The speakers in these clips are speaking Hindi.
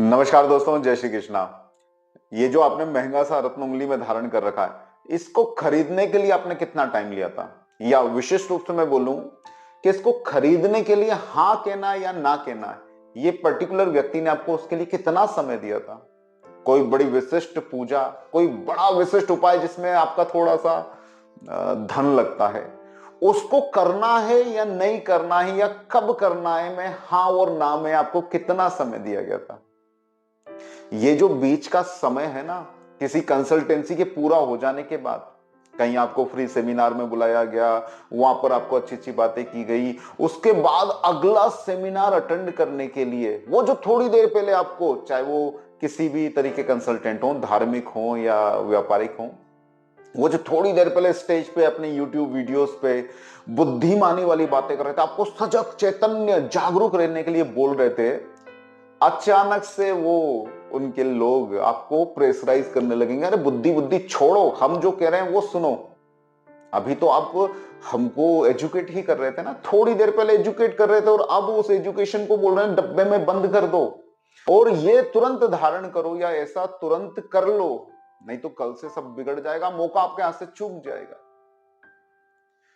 नमस्कार दोस्तों, जय श्री कृष्णा। ये जो आपने महंगा सा रत्न उंगली में धारण कर रखा है, इसको खरीदने के लिए आपने कितना टाइम लिया था? या विशिष्ट रूप से मैं बोलूं कि इसको खरीदने के लिए हाँ कहना है या ना कहना है, ये पर्टिकुलर व्यक्ति ने आपको उसके लिए कितना समय दिया था? कोई बड़ी विशिष्ट पूजा, कोई बड़ा विशिष्ट उपाय जिसमें आपका थोड़ा सा धन लगता है, उसको करना है या नहीं करना है या कब करना है, में हाँ और ना में आपको कितना समय दिया गया था? ये जो बीच का समय है ना, किसी कंसल्टेंसी के पूरा हो जाने के बाद कहीं आपको फ्री सेमिनार में बुलाया गया, वहां पर आपको अच्छी अच्छी बातें की गई, उसके बाद अगला सेमिनार अटेंड करने के लिए वो जो थोड़ी देर पहले आपको, चाहे वो किसी भी तरीके कंसल्टेंट हो, धार्मिक हो या व्यापारिक हो, वो जो थोड़ी देर पहले स्टेज पे अपने यूट्यूब वीडियोस पे बुद्धिमानी वाली बातें कर रहे थे, आपको सजग चैतन्य जागरूक रहने के लिए बोल रहे थे, अचानक से वो उनके लोग आपको प्रेशराइज करने लगेंगे। अरे बुद्धि बुद्धि छोड़ो, हम जो कह रहे हैं वो सुनो। अभी तो आप हमको एजुकेट ही कर रहे थे ना, थोड़ी देर पहले एजुकेट कर रहे थे, और अब उस एजुकेशन को बोल रहे हैं डब्बे में बंद कर दो और ये तुरंत धारण करो या ऐसा तुरंत कर लो, नहीं तो कल से सब बिगड़ जाएगा, मौका आपके हाथ से चूक जाएगा।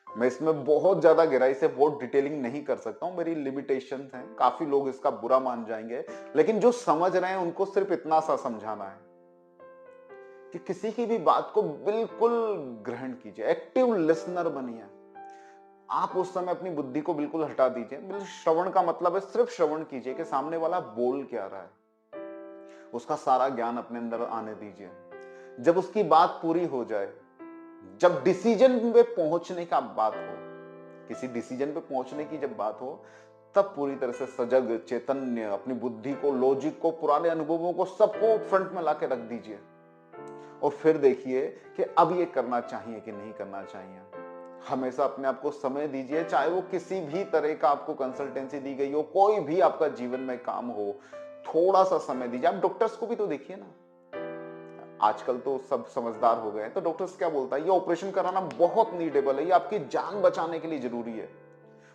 मैं इसमें बहुत ज्यादा गहराई से बहुत डिटेलिंग नहीं कर सकता हूं, मेरी लिमिटेशंस हैं, काफी लोग इसका बुरा मान जाएंगे, लेकिन जो समझ रहे हैं उनको सिर्फ इतना सा समझाना है कि किसी की भी बात को बिल्कुल ग्रहण कीजिए, एक्टिव लिसनर बनिए। आप उस समय अपनी बुद्धि को बिल्कुल हटा दीजिए। बिल्कुल श्रवण का मतलब है सिर्फ श्रवण कीजिए कि सामने वाला बोल क्या रहा है, उसका सारा ज्ञान अपने अंदर आने दीजिए। जब उसकी बात पूरी हो जाए, जब डिसीजन पे पहुंचने का बात हो, किसी डिसीजन पे पहुंचने की जब बात हो, तब पूरी तरह से सजग चैतन्य अपनी बुद्धि को, लॉजिक को, पुराने अनुभवों को, सबको फ्रंट में लाके रख दीजिए और फिर देखिए कि अब ये करना चाहिए कि नहीं करना चाहिए। हमेशा अपने आप को समय दीजिए, चाहे वो किसी भी तरह का आपको कंसल्टेंसी दी गई हो, कोई भी आपका जीवन में काम हो, थोड़ा सा समय दीजिए। आप डॉक्टर्स को भी तो देखिए ना, आजकल तो सब समझदार हो गए हैं, तो डॉक्टर्स क्या बोलता है, ये ऑपरेशन कराना बहुत नीडेबल है, ये आपकी जान बचाने के लिए जरूरी है।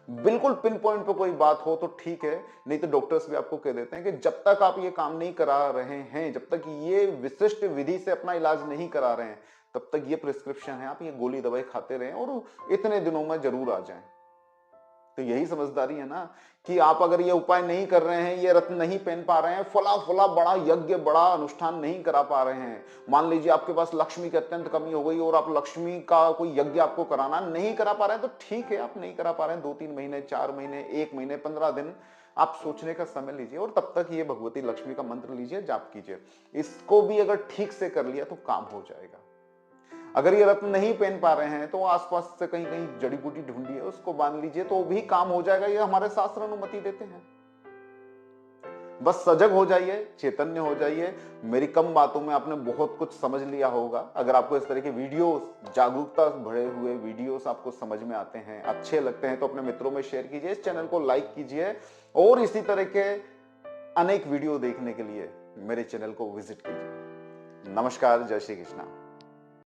बिल्कुल पिन पॉइंट पे कोई बात हो तो ठीक है, नहीं तो डॉक्टर्स भी आपको कह देते हैं कि जब तक आप ये काम नहीं करा रहे हैं, जब तक ये विशिष्ट विधि से अपना इलाज नहीं करा रहे हैं, तब तक ये प्रिस्क्रिप्शन है, आप ये गोली दवाई खाते रहें और इतने दिनों में जरूर आ जाएं। तो यही समझदारी है ना, कि आप अगर ये उपाय नहीं कर रहे हैं, ये रत्न नहीं पहन पा रहे हैं, फला फला बड़ा यज्ञ, बड़ा अनुष्ठान नहीं करा पा रहे हैं, मान लीजिए आपके पास लक्ष्मी की अत्यंत कमी हो गई और आप लक्ष्मी का कोई यज्ञ आपको कराना नहीं करा पा रहे हैं, तो ठीक है, आप नहीं करा पा रहे हैं, 2-3 महीने, 4 महीने, 1 महीने, 15 दिन आप सोचने का समय लीजिए और तब तक ये भगवती लक्ष्मी का मंत्र लीजिए, जाप कीजिए। इसको भी अगर ठीक से कर लिया तो काम हो जाएगा। अगर ये रत्न नहीं पहन पा रहे हैं तो आसपास से कहीं कहीं जड़ी बूटी ढूंढिए, उसको बांध लीजिए, तो भी काम हो जाएगा, ये हमारे शास्त्र अनुमति देते हैं। बस सजग हो जाइए, चैतन्य हो जाइए। मेरी कम बातों में आपने बहुत कुछ समझ लिया होगा। अगर आपको इस तरह के वीडियोस, जागरूकता भरे हुए वीडियोस आपको समझ में आते हैं, अच्छे लगते हैं, तो अपने मित्रों में शेयर कीजिए, इस चैनल को लाइक कीजिए और इसी तरह के अनेक वीडियो देखने के लिए मेरे चैनल को विजिट कीजिए। नमस्कार, जय श्री कृष्णा।